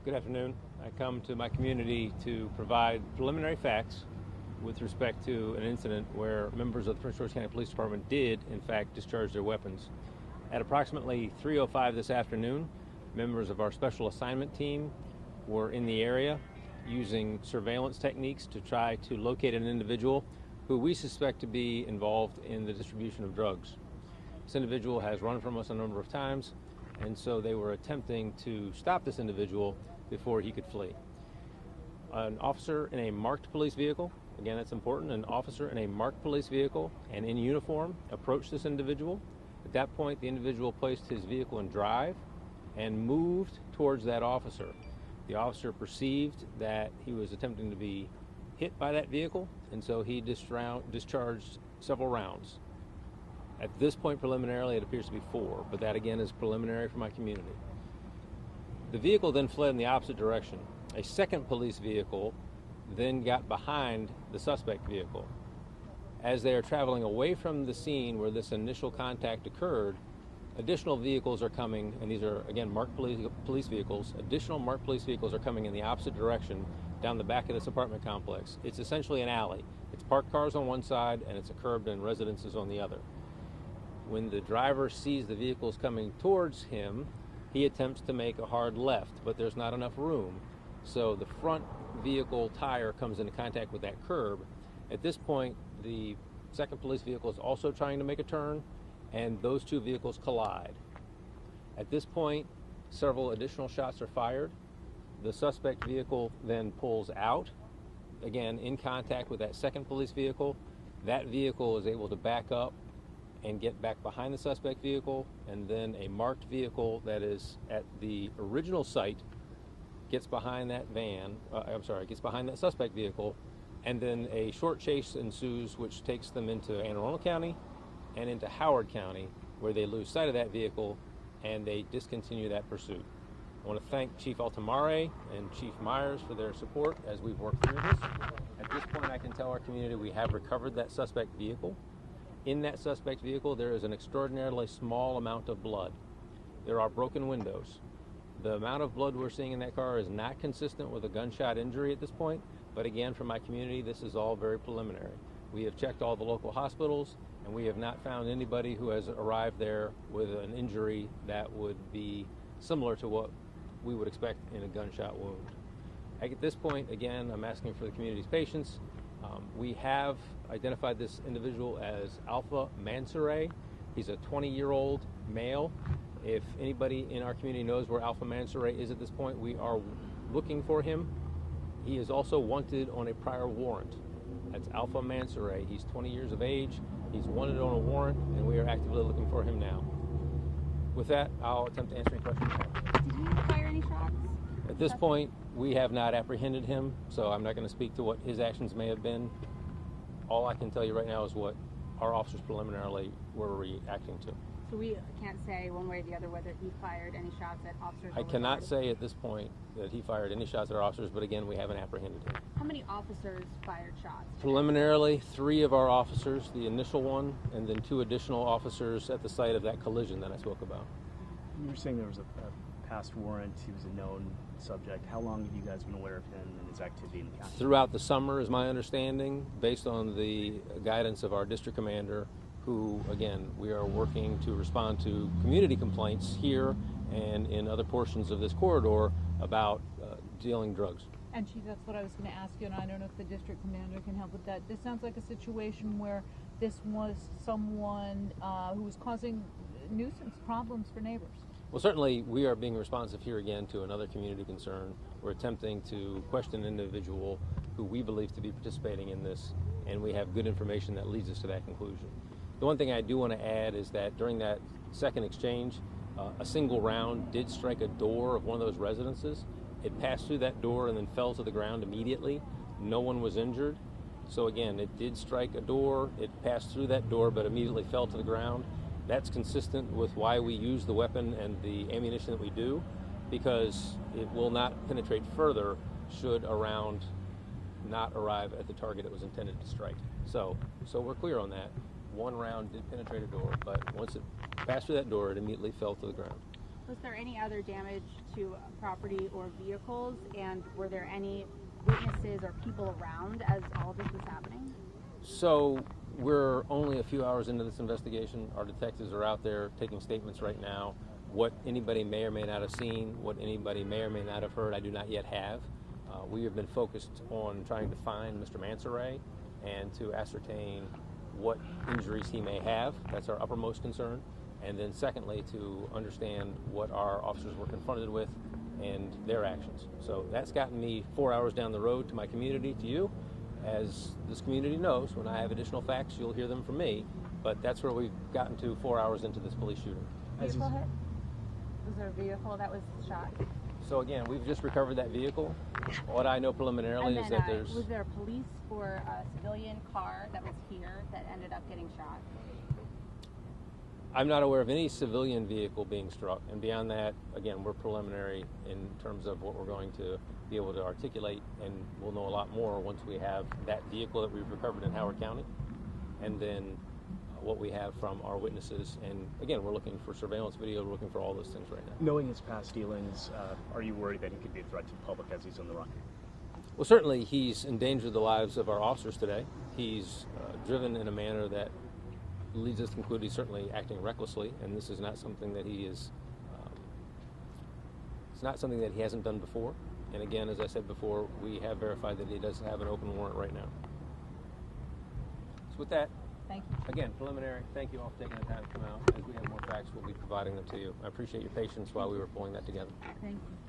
Good afternoon. I come to my community to provide preliminary facts with respect to an incident where members of the Prince George County Police Department did, in fact, discharge their weapons. At approximately 3:05 this afternoon, members of our special assignment team were in the area using surveillance techniques to try to locate an individual who we suspect to be involved in the distribution of drugs. This individual has run from us a number of times, and so they were attempting to stop this individual before he could flee. An officer in a marked police vehicle, again that's important, an officer in a marked police vehicle and in uniform approached this individual. At that point, the individual placed his vehicle in drive and moved towards that officer. The officer perceived that he was attempting to be hit by that vehicle, and so he discharged several rounds. At this point, preliminarily, it appears to be 4, but that again is preliminary for my community. The vehicle then fled in the opposite direction. A second police vehicle then got behind the suspect vehicle. As they are traveling away from the scene where this initial contact occurred, additional vehicles are coming, and these are, again, marked police vehicles. Additional marked police vehicles are coming in the opposite direction down the back of this apartment complex. It's essentially an alley. It's parked cars on one side, and it's a curbed and residences on the other. When the driver sees the vehicles coming towards him, he attempts to make a hard left, but there's not enough room. So the front vehicle tire comes into contact with that curb. At this point, the second police vehicle is also trying to make a turn, and those two vehicles collide. At this point, several additional shots are fired. The suspect vehicle then pulls out, again in contact with that second police vehicle. That vehicle is able to back up and get back behind the suspect vehicle, and then a marked vehicle that is at the original site gets behind that gets behind that suspect vehicle, and then a short chase ensues which takes them into Anne Arundel County and into Howard County, where they lose sight of that vehicle and they discontinue that pursuit. I want to thank Chief Altamare and Chief Myers for their support as we've worked through this. At this point, I can tell our community we have recovered that suspect vehicle. In that suspect vehicle, there is an extraordinarily small amount of blood. There are broken windows. The amount of blood we're seeing in that car is not consistent with a gunshot injury at this point, but again, for my community, this is all very preliminary. We have checked all the local hospitals, and we have not found anybody who has arrived there with an injury that would be similar to what we would expect in a gunshot wound. At this point, again, I'm asking for the community's patience. We have identified this individual as Alpha Mansoray. He's a 20-year-old male. If anybody in our community knows where Alpha Mansoray is at this point, we are looking for him. He is also wanted on a prior warrant. That's Alpha Mansoray. He's 20 years of age. He's wanted on a warrant, and we are actively looking for him now. With that, I'll attempt to answer any questions. Did he fire any shots? At this point, we have not apprehended him, so I'm not going to speak to what his actions may have been. All I can tell you right now is what our officers preliminarily were reacting to. So we can't say one way or the other whether he fired any shots at officers? I cannot say at this point that he fired any shots at our officers, but again, we haven't apprehended him. How many officers fired shots? Preliminarily, 3 of our officers, the initial one, and then 2 additional officers at the site of that collision that I spoke about. You were saying there was a past warrant. He was a known subject. How long have you guys been aware of him and his activity in the county? Throughout the summer, is my understanding, based on the guidance of our district commander, who, again, we are working to respond to community complaints here and in other portions of this corridor about dealing drugs. And Chief, that's what I was going to ask you, and I don't know if the district commander can help with that. This sounds like a situation where this was someone who was causing nuisance problems for neighbors. Well, certainly we are being responsive here again to another community concern. We're attempting to question an individual who we believe to be participating in this, and we have good information that leads us to that conclusion. The one thing I do want to add is that during that second exchange, a single round did strike a door of one of those residences. It passed through that door and then fell to the ground immediately. No one was injured. So again, it did strike a door, it passed through that door, but immediately fell to the ground. That's consistent with why we use the weapon and the ammunition that we do, because it will not penetrate further should a round not arrive at the target it was intended to strike. So we're clear on that. One round did penetrate a door, but once it passed through that door, it immediately fell to the ground. Was there any other damage to property or vehicles, and were there any witnesses or people around as all this was happening? So we're only a few hours into this investigation. Our detectives are out there taking statements right now. What anybody may or may not have seen, what anybody may or may not have heard, I do not yet have. We have been focused on trying to find Mr. Mansoray and to ascertain what injuries he may have. That's our uppermost concern. And then secondly, to understand what our officers were confronted with and their actions. So that's gotten me 4 hours down the road to my community, to you. As this community knows, when I have additional facts, you'll hear them from me. But that's where we've gotten to 4 hours into this police shooting. Vehicle hit? Was there a vehicle that was shot? So again, we've just recovered that vehicle. What I know preliminarily is that there's... Was there police for a civilian car that was here that ended up getting shot? I'm not aware of any civilian vehicle being struck. And beyond that, again, we're preliminary in terms of what we're going to be able to articulate, and we'll know a lot more once we have that vehicle that we've recovered in Howard County, and then what we have from our witnesses. And again, we're looking for surveillance video, we're looking for all those things right now. Knowing his past dealings, are you worried that he could be a threat to the public as he's on the run? Well, certainly he's endangered the lives of our officers today. He's driven in a manner that leads us to conclude he's certainly acting recklessly, and this is not something that he is, it's not something that he hasn't done before. And again, as I said before, we have verified that he does have an open warrant right now. So with that, Thank you. again, preliminary, thank you all for taking the time to come out. As we have more facts, we'll be providing them to you. I appreciate your patience while we were pulling that together. Thank you.